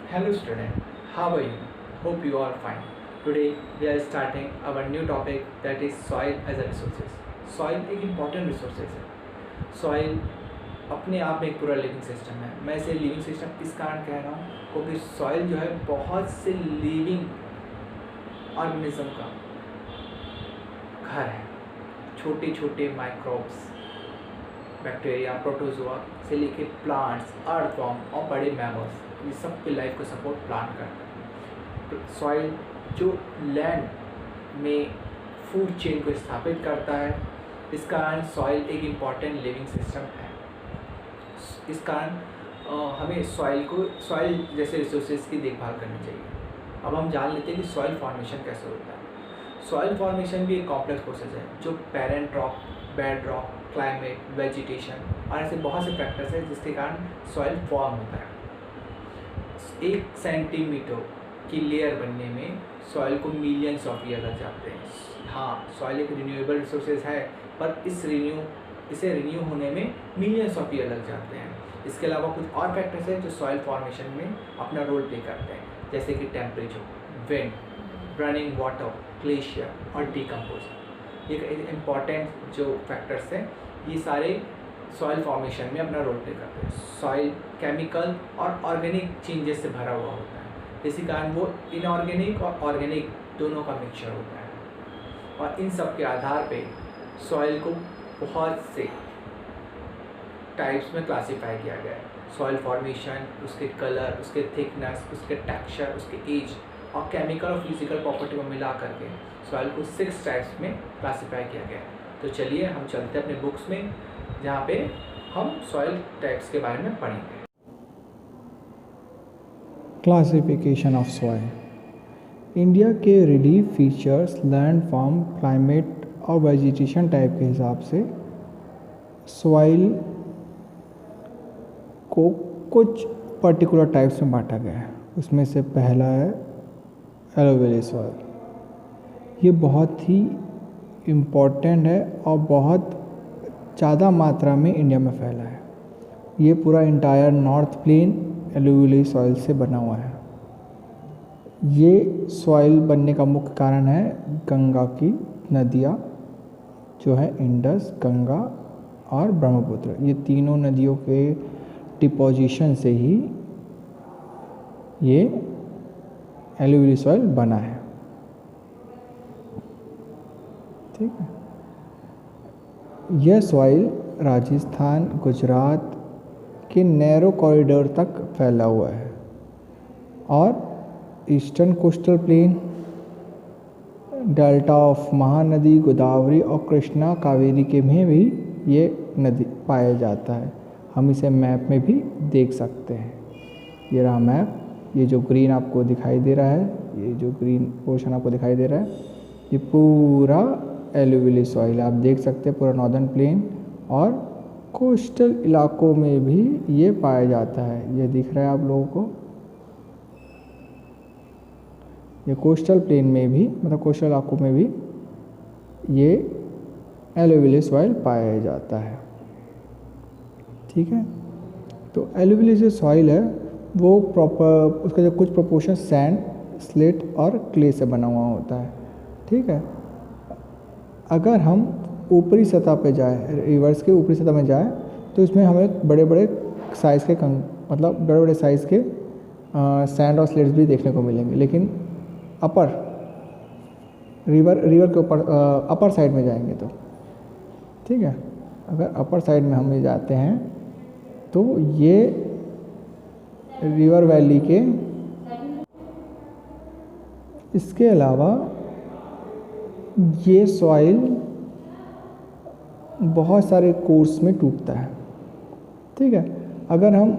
Hello student, how are you? Hope you are fine. Today we are starting our new topic that is soil as a resources. Soil एक important resources है. Soil अपने आप में एक पूरा living system है. मैं इसे लिविंग सिस्टम इस कारण कह रहा हूँ क्योंकि सॉइल जो है बहुत से लिविंग ऑर्गेनिज्म का घर है. छोटे छोटे माइक्रोब्स, बैक्टीरिया, प्रोटोजोआ से लेके प्लांट्स, अर्थवॉर्म और बड़े मैमल्स, ये सब की लाइफ को सपोर्ट प्लांट करता है. तो सॉइल जो लैंड में फूड चेन को स्थापित करता है, इस कारण सॉइल एक इम्पॉर्टेंट लिविंग सिस्टम है. इस कारण हमें सॉइल जैसे रिसोर्सेज की देखभाल करनी चाहिए. अब हम जान लेते हैं कि सॉइल फॉर्मेशन कैसे होता है. सॉइल फॉर्मेशन भी एक कॉम्प्लेक्स प्रोसेस है जो parent rock, bed rock, climate, vegetation और ऐसे बहुत से फैक्टर्स हैं जिसके कारण सॉइल फॉर्म होता है. 1 सेंटीमीटर की लेयर बनने में सॉइल को मिलियंस ऑफ ईयर लग जाते हैं. हाँ, सॉइल एक रिन्यूएबल रिसोर्सेज है, पर इसे रिन्यू होने में मिलियंस ऑफ ईयर लग जाते हैं. इसके अलावा कुछ और फैक्टर्स हैं जो सॉइल फॉर्मेशन में अपना रोल प्ले करते हैं, जैसे कि temperature, wind, running water, glacier और डिकम्पोजर. ये इम्पॉर्टेंट जो फैक्टर्स हैं, ये सारे सॉइल फॉर्मेशन में अपना रोल प्ले करते हैं. सॉइल केमिकल और ऑर्गेनिक चेंजेस से भरा हुआ होता है, इसी कारण वो इनऑर्गेनिक और ऑर्गेनिक दोनों का मिक्सचर होता है. और इन सब के आधार पे सॉइल को बहुत से टाइप्स में क्लासीफाई किया गया है. सॉइल फॉर्मेशन, उसके कलर, उसके थिकनेस, उसके टेक्सचर, उसके एज और केमिकल और फिजिकल प्रॉपर्टी को मिला करके सॉइल को 6 टाइप्स में क्लासीफाई किया गया है. तो चलिए हम चलते हैं अपने बुक्स में, जहाँ पे हम सॉइल टाइप्स के बारे में पढ़ेंगे. Classification of soil. इंडिया के relief features, land form, climate और वेजिटेशन टाइप के हिसाब से सॉइल को कुछ पर्टिकुलर टाइप्स में बांटा गया है. उसमें से पहला है एलोवेली सॉइल. ये बहुत ही इम्पोर्टेंट है और बहुत ज़्यादा मात्रा में इंडिया में फैला है. ये पूरा इंटायर नॉर्थ प्लेन एलोवेली सॉइल से बना हुआ है. ये सॉइल बनने का मुख्य कारण है गंगा की नदियाँ जो है इंडस, गंगा और ब्रह्मपुत्र. ये तीनों नदियों के डिपोजिशन से ही ये एलोवेली सॉइल बना है. ठीक है. यह सॉइल राजस्थान, गुजरात के नैरो कॉरिडोर तक फैला हुआ है और eastern coastal plain, delta of Mahanadi, Godavari और कृष्णा, कावेरी के में भी ये नदी पाया जाता है. हम इसे मैप में भी देख सकते हैं. ये रहा मैप. ये जो ग्रीन आपको दिखाई दे रहा है, ये जो ग्रीन पोर्शन आपको दिखाई दे रहा है, ये पूरा एलोवेली सॉइल आप देख सकते हैं. पूरा नॉर्दर्न प्लेन और कोस्टल इलाकों में भी ये पाया जाता है. ये दिख रहा है आप लोगों को. ये कोस्टल प्लेन में भी, मतलब कोस्टल इलाकों में भी ये एलोवेली सॉइल पाया जाता है. ठीक है. तो एलोवेली जो सॉइल है वो प्रॉपर, उसका जो कुछ प्रोपोर्शन सैंड, स्लेट और क्ले से बना हुआ होता है. ठीक है. अगर हम ऊपरी सतह पे जाए, रिवर्स के ऊपरी सतह में जाए, तो इसमें हमें बड़े बड़े साइज़ के मतलब बड़े बड़े साइज़ के सैंड और स्लेट्स भी देखने को मिलेंगे. लेकिन अपर रिवर के ऊपर अपर साइड में जाएंगे तो, ठीक है, अगर अपर साइड में हम जाते हैं तो ये रिवर वैली के, इसके अलावा ये सॉइल बहुत सारे कोर्स में टूटता है. ठीक है. अगर हम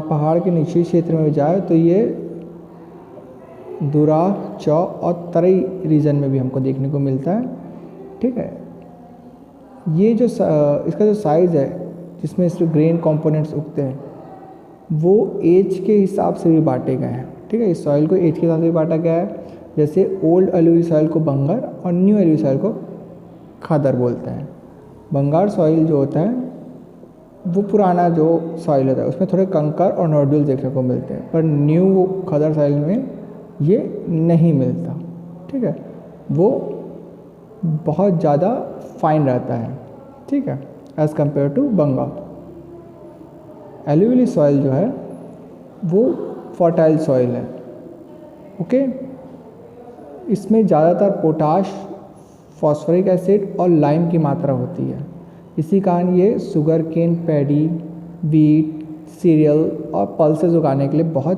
पहाड़ के निचले क्षेत्र में जाए तो ये दुराह, चौ और तराई रीजन में भी हमको देखने को मिलता है. ठीक है. ये जो इसका जो साइज़ है जिसमें इसके ग्रेन कंपोनेंट्स उगते हैं वो एज के हिसाब से भी बांटे गए हैं. ठीक है. इस सॉइल को एज के हिसाब से भी बांटा गया है. जैसे ओल्ड एलोवेली सॉइल को बंगर और न्यू एलोवेली सॉइल को खादर बोलते हैं. बंगाल सॉइल जो होता है वो पुराना जो सॉइल होता है उसमें थोड़े कंकर और नोड्यूल देखने को मिलते हैं, पर न्यू खदर सॉइल में ये नहीं मिलता। ठीक है, वो बहुत ज़्यादा फाइन रहता है। ठीक है, as compare to Bengal. Alluvial soil जो है वो फर्टाइल सॉइल है। ओके, इसमें ज़्यादातर पोटाश, फॉस्फोरिक एसिड और लाइम की मात्रा होती है। इसी कारण ये sugar cane, paddy, wheat, cereal और पल्सेस उगाने के लिए बहुत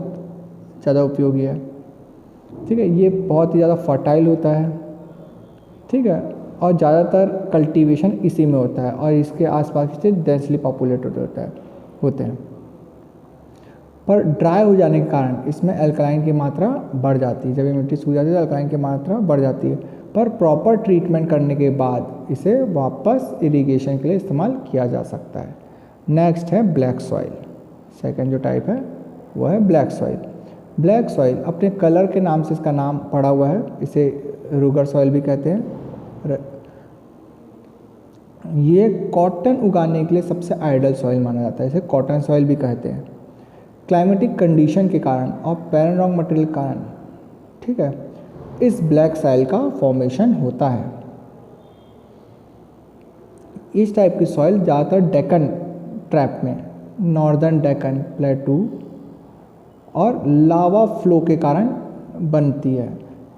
ज़्यादा उपयोगी है। ठीक है, ये बहुत ही ज़्यादा फर्टाइल होता है। ठीक है, और ज़्यादातर कल्टीवेशन इसी में होता है और इसके आसपास से डेंसली पॉपुलेटेड होते हैं। पर ड्राई हो जाने के कारण इसमें अल्कलाइन की मात्रा बढ़ जाती है। जब ये मिट्टी सूख जाती है तो अल्कलाइन की मात्रा बढ़ जाती है, पर प्रॉपर ट्रीटमेंट करने के बाद इसे वापस इरिगेशन के लिए इस्तेमाल किया जा सकता है। नेक्स्ट है ब्लैक सॉइल। सेकंड जो टाइप है वो है ब्लैक सॉइल। ब्लैक सॉइल अपने कलर के नाम से इसका नाम पड़ा हुआ है। इसे रुगर सॉइल भी कहते हैं। ये कॉटन उगाने के लिए सबसे आइडियल सॉइल माना जाता है। इसे कॉटन सॉइल भी कहते हैं। क्लाइमेटिक कंडीशन के कारण और पैरेंट रॉक मटेरियल के कारण, ठीक है, इस ब्लैक सॉइल का फॉर्मेशन होता है। इस टाइप की सॉइल ज़्यादातर डेक्कन ट्रैप में, नॉर्दर्न डेक्कन प्लेटू और लावा फ्लो के कारण बनती है।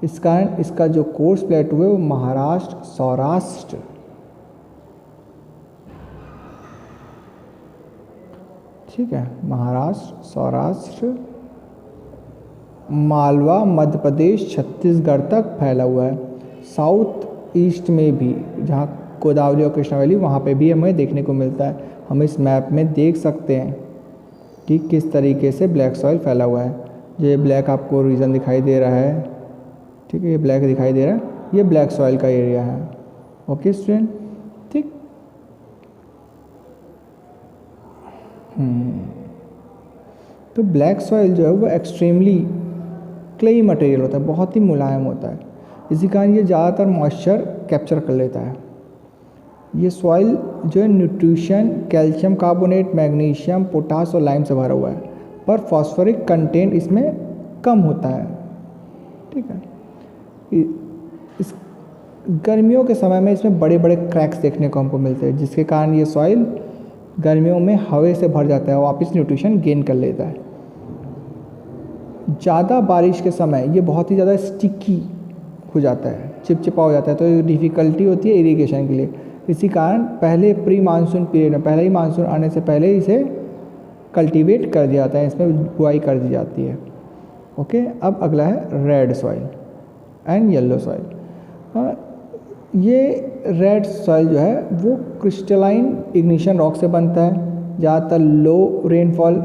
इस कारण इसका जो कोर्स प्लेटू है वो महाराष्ट्र, सौराष्ट्र, ठीक है, महाराष्ट्र, सौराष्ट्र, मालवा, मध्य प्रदेश, छत्तीसगढ़ तक फैला हुआ है। साउथ ईस्ट में भी, जहाँ गोदावरी और कृष्णा वैली, वहाँ पे भी हमें देखने को मिलता है। हम इस मैप में देख सकते हैं कि किस तरीके से ब्लैक सॉइल फैला हुआ है। ये ब्लैक आपको रीजन दिखाई दे रहा है, ठीक है, ये ब्लैक दिखाई दे रहा है, ये ब्लैक सॉइल का एरिया है। ओके स्टूडेंट, ठीक। तो ब्लैक सॉइल जो है वो एक्सट्रीमली क्लेई मटेरियल होता है, बहुत ही मुलायम होता है। इसी कारण ये ज़्यादातर मॉइस्चर कैप्चर कर लेता है। ये सॉइल जो है nutrition, calcium carbonate, magnesium, potash और लाइम से भरा हुआ है, पर फॉस्फोरिक कंटेंट इसमें कम होता है। ठीक है, इस गर्मियों के समय में इसमें बड़े बड़े क्रैक्स देखने को हमको मिलते हैं, जिसके कारण ये सॉइल गर्मियों में हवा से भर जाता है और वापस न्यूट्रिशन गेन कर लेता है। ज़्यादा बारिश के समय ये बहुत ही ज़्यादा स्टिकी हो जाता है, चिपचिपा हो जाता है, तो डिफ़िकल्टी होती है इरिगेशन के लिए। इसी कारण पहले प्री मानसून पीरियड में, पहले ही मानसून आने से पहले इसे कल्टीवेट कर दिया जाता है, इसमें बुआई कर दी जाती है। ओके, अब अगला है red soil and yellow soil. ये रेड सॉइल जो है वो क्रिस्टलाइन इग्निशन रॉक से बनता है। ज़्यादातर लो रेनफॉल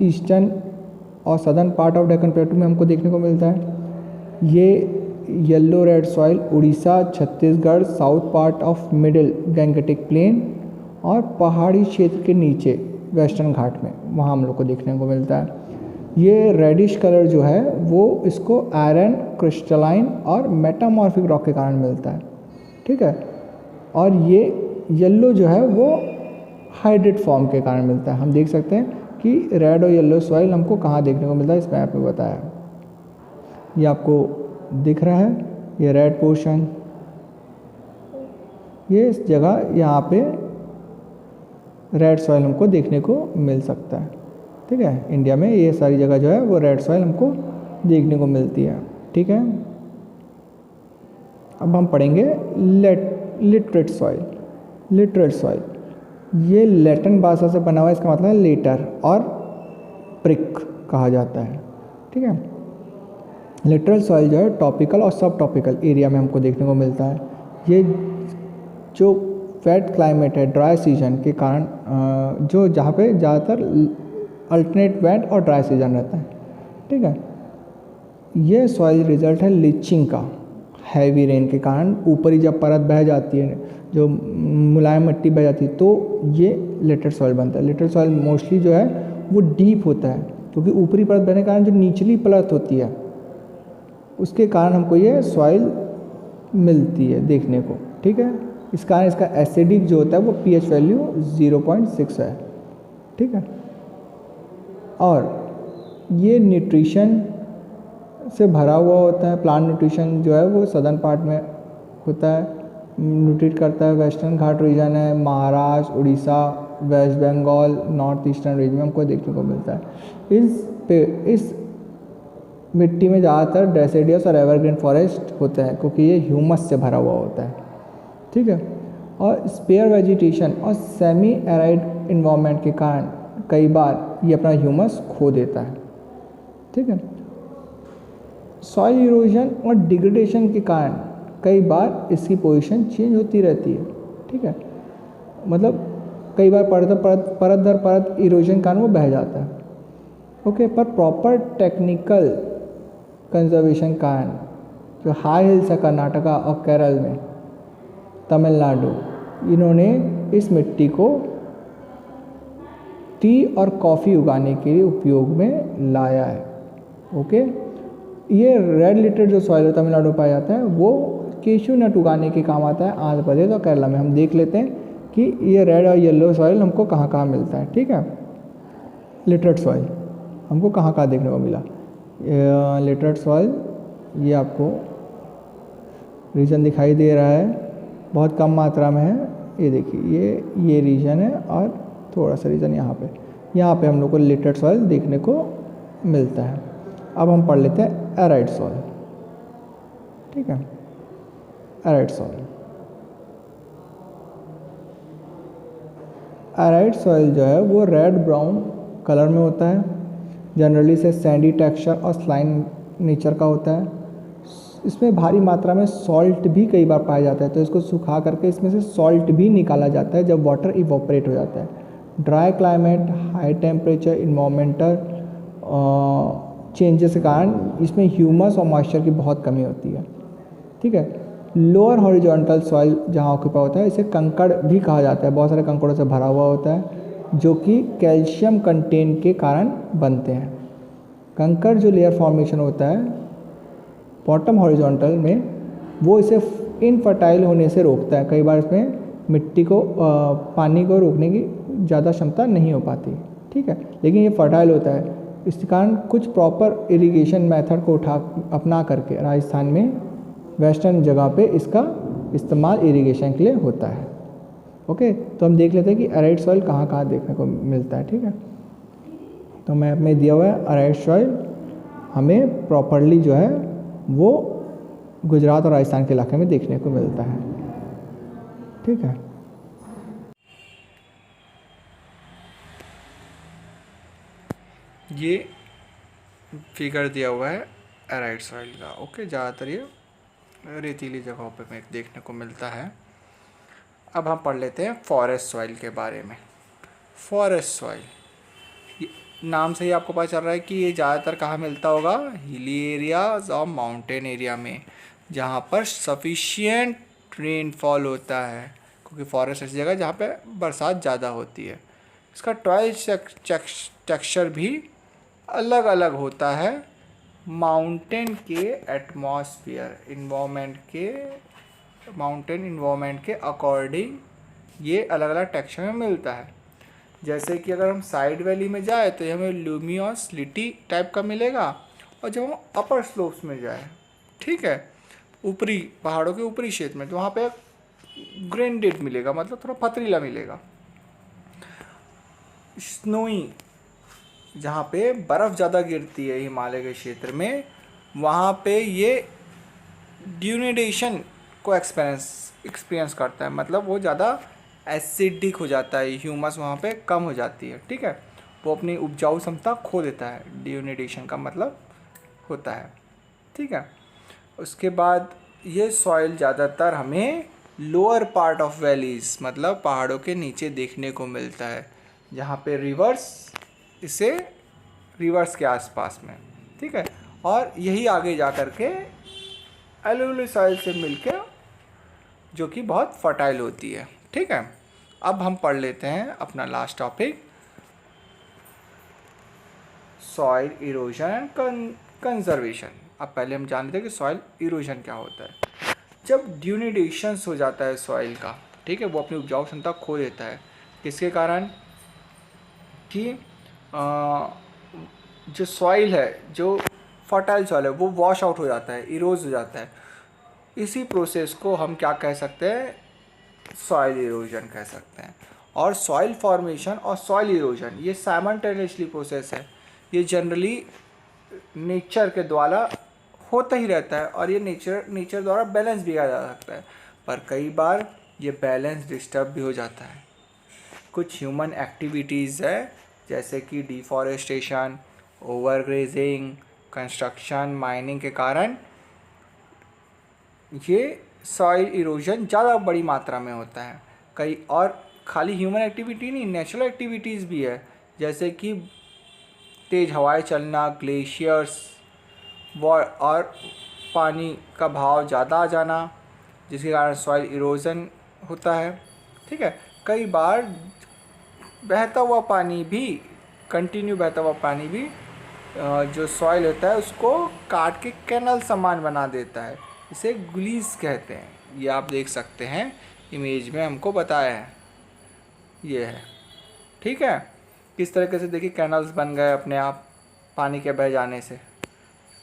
ईस्टर्न और southern part of Deccan plateau में हमको देखने को मिलता है। ये yellow red soil Orissa, Chhattisgarh, south part of middle Gangetic plain और पहाड़ी क्षेत्र के नीचे वेस्टर्न घाट में, वहाँ हम लोग को देखने को मिलता है। ये रेडिश कलर जो है वो इसको आयरन, क्रिस्टलाइन और मेटामॉर्फिक रॉक के कारण मिलता है। ठीक है, और ये येलो जो है वो हाइड्रेट फॉर्म के कारण मिलता है। हम देख सकते हैं कि रेड और येलो सॉइल हमको कहाँ देखने को मिलता है, इस मैप में बताया। ये आपको दिख रहा है, ये रेड पोर्शन, ये इस जगह यहाँ पे रेड सॉइल हमको देखने को मिल सकता है। ठीक है, इंडिया में ये सारी जगह जो है वो रेड सॉइल हमको देखने को मिलती है। ठीक है, अब हम पढ़ेंगे लिटरेट सॉइल। लिटरेट सॉइल ये लैटिन भाषा से बना हुआ है, इसका मतलब है लेटर और प्रिक कहा जाता है। ठीक है, लिटरल सॉइल जो है टॉपिकल और सब टॉपिकल एरिया में हमको देखने को मिलता है। ये जो वेट क्लाइमेट है, ड्राई सीजन के कारण, जो जहाँ पे ज़्यादातर अल्टरनेट वेट और ड्राई सीजन रहता है। ठीक है, ये सॉइल रिजल्ट है लीचिंग का। हैवी रेन के कारण ऊपरी जब परत बह जाती है, जो मुलायम मिट्टी बह जाती है, तो ये लिटरेट सॉइल बनता है। लिटरेट सॉइल मोस्टली जो है वो डीप होता है, क्योंकि ऊपरी परत बहने के कारण जो निचली परत होती है उसके कारण हमको ये सॉइल मिलती है देखने को। ठीक है, इस कारण इसका एसिडिक जो होता है वो pH वैल्यू 0.6 है। ठीक है। और ये न्यूट्रिशन से भरा हुआ होता है। प्लांट न्यूट्रिशन जो है वो सदर्न पार्ट में होता है, न्यूट्रिट करता है। वेस्टर्न घाट रीजन है, Maharashtra, Orissa, West Bengal, north eastern region में हमको देखने को मिलता है। इस मिट्टी में ज़्यादातर डेसिडियस और एवरग्रीन फॉरेस्ट होते हैं क्योंकि ये ह्यूमस से भरा हुआ होता है, ठीक है। और स्पेयर वेजिटेशन और सेमी एराइड इन्वायरमेंट के कारण कई बार ये अपना ह्यूमस खो देता है, ठीक है। सॉइल इरोजन और डिग्रेडेशन के कारण कई बार इसकी पोजीशन चेंज होती रहती है, ठीक है। मतलब कई बार परत दर परत इरोजन के कारण वो बह जाता है, ओके। पर प्रॉपर टेक्निकल कंजर्वेशन कारण जो हाई हिल्स है कर्नाटका और केरल में, तमिलनाडु, इन्होंने इस मिट्टी को टी और कॉफ़ी उगाने के लिए उपयोग में लाया है, ओके। ये रेड लिटेड जो सॉइल तमिलनाडु में पाया जाता है वो केशू नट उगाने के काम आता है आंध्र प्रदेश और केरला में। हम देख लेते हैं कि ये रेड और येलो सॉइल हमको कहाँ कहाँ मिलता है, ठीक है। लिटरेट सॉइल हमको कहाँ कहाँ देखने को मिला। लिटरेट सॉइल ये आपको रीजन दिखाई दे रहा है, बहुत कम मात्रा में है। ये देखिए ये रीजन है और थोड़ा सा रीजन यहाँ पे हम लोग को लिटरेट सॉइल देखने को मिलता है। अब हम पढ़ लेते हैं एराइड सॉइल, ठीक है। एराइड सॉइल, एराइड सॉइल जो है वो रेड ब्राउन कलर में होता है। जनरली से सैंडी टेक्सचर और स्लाइम नेचर का होता है। इसमें भारी मात्रा में सॉल्ट भी कई बार पाया जाता है, तो इसको सुखा करके इसमें से सॉल्ट भी निकाला जाता है जब वाटर इवोपरेट हो जाता है। Dry climate, high temperature, environmental changes के कारण इसमें ह्यूमस और मॉइस्चर की बहुत कमी होती है, ठीक है। लोअर हॉरिजॉन्टल सॉइल जहाँ ऑक्यूपाई होता है इसे कंकड़ भी कहा जाता है, बहुत सारे कंकड़ों से भरा हुआ होता है जो कि कैल्शियम कंटेंट के कारण बनते हैं। कंकड़ जो लेयर फॉर्मेशन होता है बॉटम हॉरिजॉन्टल में, वो इसे इनफर्टाइल होने से रोकता है। कई बार इसमें मिट्टी को पानी को रोकने की ज़्यादा क्षमता नहीं हो पाती, ठीक है, लेकिन ये फर्टाइल होता है। इस कारण कुछ प्रॉपर इरिगेशन मेथड को अपना करके राजस्थान में वेस्टर्न जगह पे इसका इस्तेमाल इरिगेशन के लिए होता है, ओके। तो हम देख लेते हैं कि एराइड सॉइल कहाँ कहाँ देखने को मिलता है, ठीक है। तो मैप में दिया हुआ है एराइड सॉइल हमें प्रॉपरली जो है वो गुजरात और राजस्थान के इलाके में देखने को मिलता है, ठीक है। ये फिगर दिया हुआ है एराइड सॉइल का, ओके। ज़्यादातर ये रेतीली जगहों पे में देखने को मिलता है। अब हम पढ़ लेते हैं फॉरेस्ट सॉइल के बारे में। फॉरेस्ट सॉइल, नाम से ही आपको पता चल रहा है कि ये ज़्यादातर कहाँ मिलता होगा, हिली एरियाज और माउंटेन एरिया में, जहाँ पर सफिशिएंट रेनफॉल होता है, क्योंकि फॉरेस्ट ऐसी जगह जहाँ पे बरसात ज़्यादा होती है। इसका टॉयल टेक्सचर भी अलग अलग होता है माउंटेन के एटमॉस्फेयर माउंटेन इन्वायरमेंट के अकॉर्डिंग ये अलग अलग टेक्सचर में मिलता है। जैसे कि अगर हम साइड वैली में जाए तो हमें लूमियस लिटी टाइप का मिलेगा, और जब हम अपर स्लोप्स में जाए, ठीक है, ऊपरी पहाड़ों के ऊपरी क्षेत्र में, तो वहाँ पे ग्रेंडेड मिलेगा, मतलब थोड़ा पथरीला मिलेगा। स्नोई, जहाँ पे बर्फ़ ज़्यादा गिरती है हिमालय के क्षेत्र में, वहाँ पे ये ड्यूनेडेशन को एक्सपीरियंस करता है, मतलब वो ज़्यादा एसिडिक हो जाता है, ह्यूमस वहाँ पे कम हो जाती है, ठीक है, वो अपनी उपजाऊ क्षमता खो देता है। ड्यूनेडेशन का मतलब होता है, ठीक है। उसके बाद ये सॉइल ज़्यादातर हमें लोअर पार्ट ऑफ वैलीज़, मतलब पहाड़ों के नीचे देखने को मिलता है, जहाँ पे रिवर्स के आसपास में, ठीक है। और यही आगे जा कर के एलुवियल सॉइल से मिलके जो कि बहुत फर्टाइल होती है, ठीक है। अब हम पढ़ लेते हैं अपना last topic, soil erosion and conservation. अब पहले हम जान लेते हैं कि सॉइल इरोजन क्या होता है। जब ड्यूनेडेशंस हो जाता है सॉइल का, ठीक है, वो अपनी उपजाऊ क्षमता खो देता है। किसके कारण? कि जो सॉइल है, जो फर्टाइल सॉइल है, वो वॉश आउट हो जाता है, इरोज हो जाता है। इसी प्रोसेस को हम क्या कह सकते हैं, सॉइल इरोजन कह सकते हैं। और सॉइल फॉर्मेशन और सॉइल इरोजन ये साइमल्टेनियसली प्रोसेस है। ये जनरली नेचर के द्वारा होता ही रहता है और ये नेचर द्वारा बैलेंस भी किया जा सकता है, पर कई बार ये बैलेंस डिस्टर्ब भी हो जाता है। कुछ ह्यूमन एक्टिविटीज़ है जैसे कि डिफॉरेस्टेशन, ओवरग्रेजिंग, कंस्ट्रक्शन, माइनिंग के कारण ये सॉइल इरोजन ज़्यादा बड़ी मात्रा में होता है। कई और खाली ह्यूमन एक्टिविटी नहीं, नेचुरल एक्टिविटीज़ भी है, जैसे कि तेज़ हवाएं चलना, ग्लेशियर्स और पानी का भाव ज़्यादा आ जाना, जिसके कारण सॉइल इरोजन होता है। ठीक है, कई बार बहता हुआ पानी भी, कंटिन्यू बहता हुआ पानी भी जो सॉइल होता है उसको काट के कैनल समान बना देता है, इसे गुलीज कहते हैं। ये आप देख सकते हैं इमेज में हमको बताया है, ये है। ठीक है, किस तरीके से देखिए कैनल्स बन गए अपने आप पानी के बह जाने से।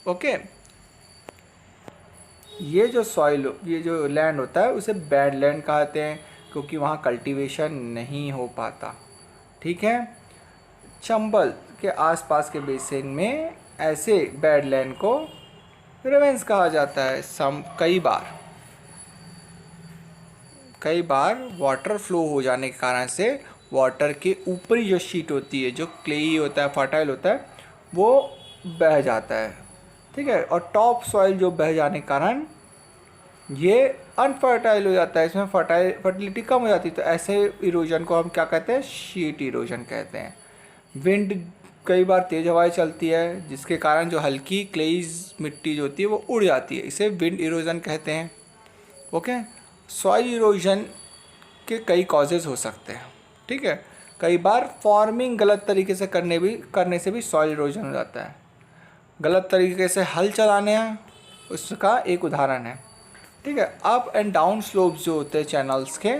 ओके, ये जो सॉइल, ये जो लैंड होता है उसे बैड लैंड कहते हैं, क्योंकि वहाँ कल्टीवेशन नहीं हो पाता। ठीक है, चंबल के आसपास के बेसिन में ऐसे बैड लैंड को रेवेंस कहा जाता है। कई बार वाटर फ्लो हो जाने के कारण से वाटर के ऊपरी जो शीट होती है, जो क्लेई होता है, फर्टाइल होता है, वो बह जाता है। ठीक है, और टॉप सॉइल जो बह जाने के कारण ये अनफर्टाइल हो जाता है, इसमें फर्टिलिटी कम हो जाती है। तो ऐसे इरोजन को हम क्या कहते हैं, शीट इरोजन कहते हैं। विंड, कई बार तेज़ हवाएं चलती है जिसके कारण जो हल्की क्लेइज मिट्टी जो होती है वो उड़ जाती है, इसे विंड इरोजन कहते हैं। ओके, सॉइल इरोजन के कई कॉजेज़ हो सकते हैं। ठीक है, कई बार फार्मिंग गलत तरीके से करने से भी सॉइल इरोजन हो जाता है। गलत तरीके से हल चलाने हैं उसका एक उदाहरण है। ठीक है, अप एंड डाउन स्लोप्स जो होते हैं चैनल्स के,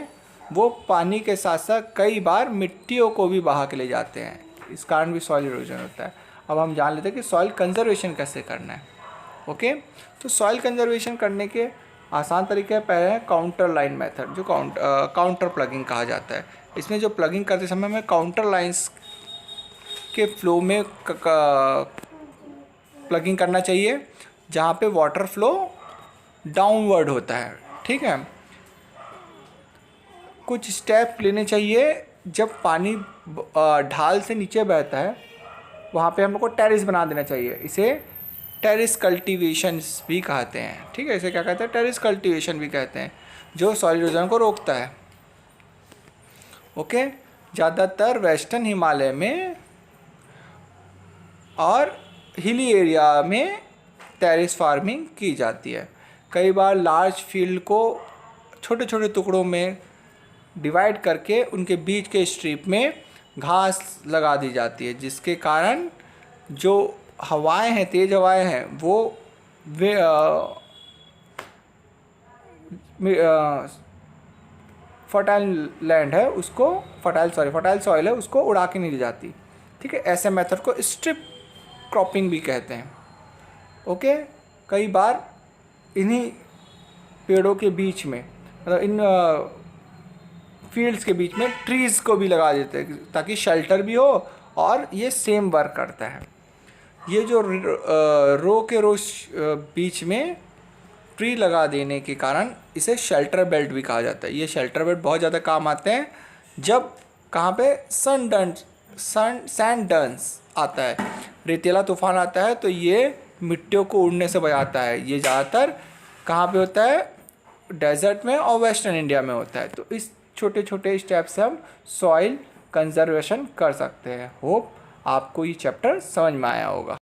वो पानी के साथ साथ कई बार मिट्टियों को भी बहा के ले जाते हैं, इस कारण भी सॉइल इरोजन होता है। अब हम जान लेते हैं कि सॉइल कंजर्वेशन कैसे करना है। ओके, तो सॉइल कंजर्वेशन करने के आसान तरीके पहले है काउंटर लाइन मेथड, जो काउंटर प्लगिंग कहा जाता है। इसमें जो प्लगिंग करते समय हमें काउंटर लाइंस के फ्लो में प्लगिंग करना चाहिए, जहाँ पे वाटर फ्लो डाउनवर्ड होता है। ठीक है, कुछ स्टेप लेने चाहिए जब पानी ढाल से नीचे बहता है, वहाँ पे हम लोग को टेरिस बना देना चाहिए। इसे टेरिस कल्टीवेशन भी कहते हैं। ठीक है, इसे क्या कहते हैं, टेरिस कल्टीवेशन भी कहते हैं, जो सॉइल इरोजन को रोकता है। ओके, ज़्यादातर वेस्टर्न हिमालय में और हिली एरिया में टेरिस फार्मिंग की जाती है। कई बार लार्ज फील्ड को छोटे छोटे टुकड़ों में डिवाइड करके उनके बीच के स्ट्रिप में घास लगा दी जाती है, जिसके कारण जो हवाएं हैं, तेज़ हवाएं हैं, वो फर्टाइल लैंड है उसको, फर्टाइल सॉइल है उसको उड़ा के नहीं दी जाती। ठीक है, ऐसे मेथड को स्ट्रिप क्रॉपिंग भी कहते हैं। ओके, कई बार इन्हीं पेड़ों के बीच में, मतलब इन फील्ड्स के बीच में ट्रीज़ को भी लगा देते हैं ताकि शेल्टर भी हो, और ये सेम वर्क करता है। ये जो रो के रो बीच में ट्री लगा देने के कारण इसे शेल्टर बेल्ट भी कहा जाता है। ये शेल्टर बेल्ट बहुत ज़्यादा काम आते हैं जब कहाँ पे सैंड डंस आता है, रेतीला तूफान आता है, तो ये मिट्टियों को उड़ने से बचाता है। ये ज़्यादातर कहाँ पे होता है, डेजर्ट में और वेस्टर्न इंडिया में होता है। तो इस छोटे छोटे स्टेप से हम सॉइल कंजर्वेशन कर सकते हैं। होप आपको ये चैप्टर समझ में आया होगा।